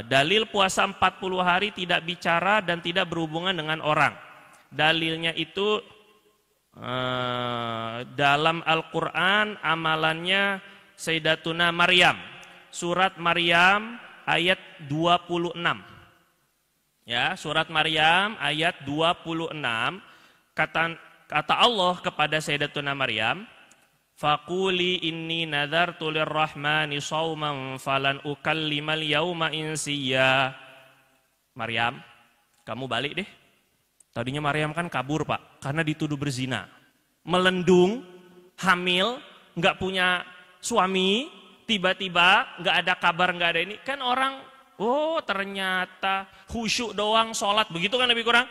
dalil puasa 40 hari tidak bicara dan tidak berhubungan dengan orang. Dalilnya itu dalam Al-Quran amalannya Sayyidatuna Maryam. Surat Maryam ayat 26. Ya, surat Maryam ayat 26. Kata Allah kepada Sayyidatuna Maryam, Faquli inni nadhartu lirrahmani shauman falan ukallimal yauma insiya. Maryam, kamu balik deh. Tadinya Maryam kan kabur Pak, karena dituduh berzina. Melendung, hamil, nggak punya suami, tiba-tiba nggak ada kabar, nggak ada ini. Kan orang, oh ternyata khusyuk doang sholat, begitu kan lebih kurang?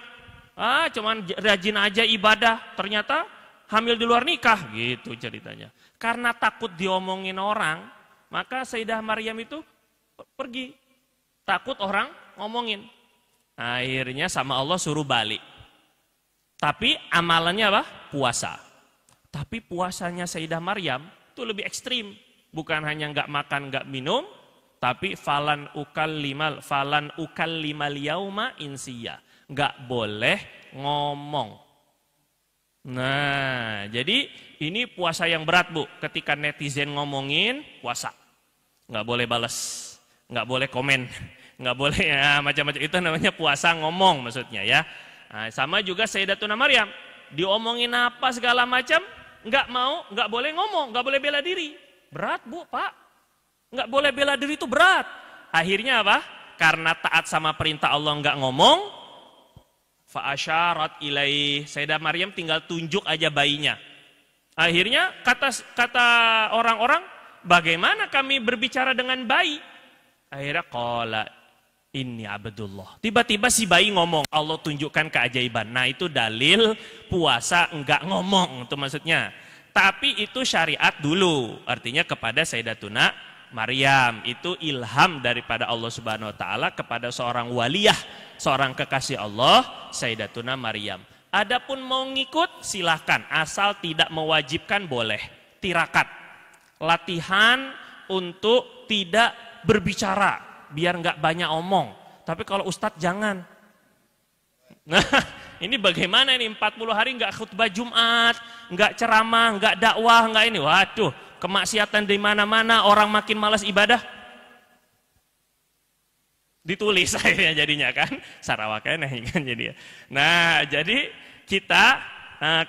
Cuman rajin aja ibadah, ternyata hamil di luar nikah, gitu ceritanya. Karena takut diomongin orang, maka Sayyidah Maryam itu pergi. Takut orang ngomongin. Akhirnya sama Allah suruh balik. Tapi amalannya apa? Puasa. Tapi puasanya Sayyidah Maryam itu lebih ekstrim. Bukan hanya nggak makan, nggak minum, tapi falan ukallimal yauma insiya. Nggak boleh ngomong. Nah, jadi ini puasa yang berat Bu. Ketika netizen ngomongin, puasa. Nggak boleh balas, nggak boleh komen, nggak boleh ya, macam-macam. Itu namanya puasa ngomong maksudnya ya. Nah, sama juga Sayyidatuna Maryam. Diomongin apa segala macam, nggak mau, nggak boleh ngomong, nggak boleh bela diri. Berat Bu, Pak. Nggak boleh bela diri itu berat. Akhirnya apa? Karena taat sama perintah Allah nggak ngomong, fa'asyarat ilaih. Sayyidah Maryam tinggal tunjuk aja bayinya. Akhirnya kata orang-orang, bagaimana kami berbicara dengan bayi? Akhirnya qala inni abdullah. Tiba-tiba si bayi ngomong, Allah tunjukkan keajaiban. Nah itu dalil puasa enggak ngomong, itu maksudnya. Tapi itu syariat dulu, artinya kepada Sayyidatuna Maryam. Itu ilham daripada Allah Subhanahu Wa Taala kepada seorang waliyah, seorang kekasih Allah, Sayyidatuna Maryam. Adapun mau ngikut silahkan, asal tidak mewajibkan boleh. Tirakat, latihan untuk tidak berbicara, biar nggak banyak omong. Tapi kalau Ustadz jangan. Nah ini bagaimana ini 40 hari nggak khutbah Jumat, nggak ceramah, nggak dakwah, nggak ini. Waduh, kemaksiatan di mana-mana, orang makin malas ibadah. Ditulis akhirnya jadinya kan, Sarawaknya kan jadi. Nah jadi kita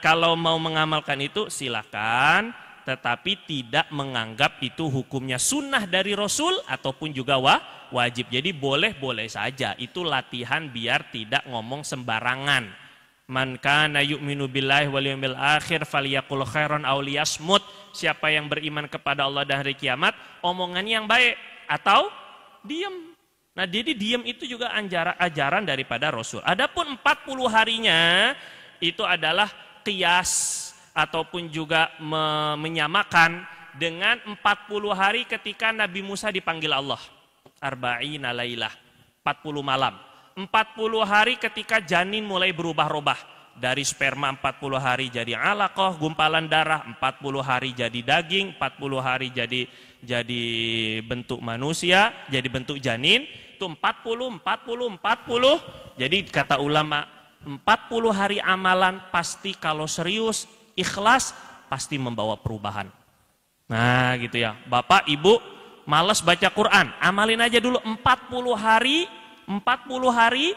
kalau mau mengamalkan itu silakan. Tetapi tidak menganggap itu hukumnya sunnah dari Rasul ataupun juga wajib. Jadi boleh-boleh saja. Itu latihan biar tidak ngomong sembarangan. Man kana yu'minu billahi wal yawmil akhir falyaqul khairan aw liyasmut. Siapa yang beriman kepada Allah dan hari kiamat, omongan yang baik atau diam. Nah, jadi diam itu juga ajaran daripada Rasul. Adapun 40 harinya itu adalah qiyas ataupun juga menyamakan dengan 40 hari ketika Nabi Musa dipanggil Allah. Arba'ina lailah, 40 malam. 40 hari ketika janin mulai berubah-ubah. Dari sperma 40 hari jadi alaqah, gumpalan darah, 40 hari jadi daging, 40 hari jadi bentuk manusia, jadi bentuk janin. Itu 40. Jadi kata ulama, 40 hari amalan pasti kalau serius, ikhlas pasti membawa perubahan. Nah gitu ya. Bapak, Ibu malas baca Quran, amalin aja dulu 40 hari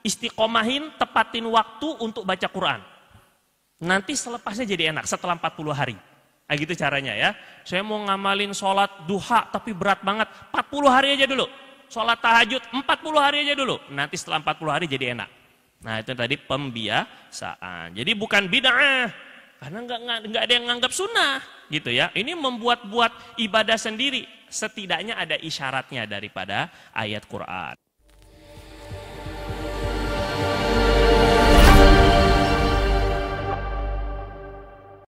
istiqomahin, tepatin waktu untuk baca Quran. Nanti selepasnya jadi enak setelah 40 hari. Nah gitu caranya ya. Saya mau ngamalin sholat duha tapi berat banget, 40 hari aja dulu. Sholat tahajud 40 hari aja dulu. Nanti setelah 40 hari jadi enak. Nah itu tadi pembiasaan. Jadi bukan bid'ah. Karena nggak ada yang nganggap sunnah gitu ya. Ini membuat ibadah sendiri. Setidaknya ada isyaratnya daripada ayat Quran.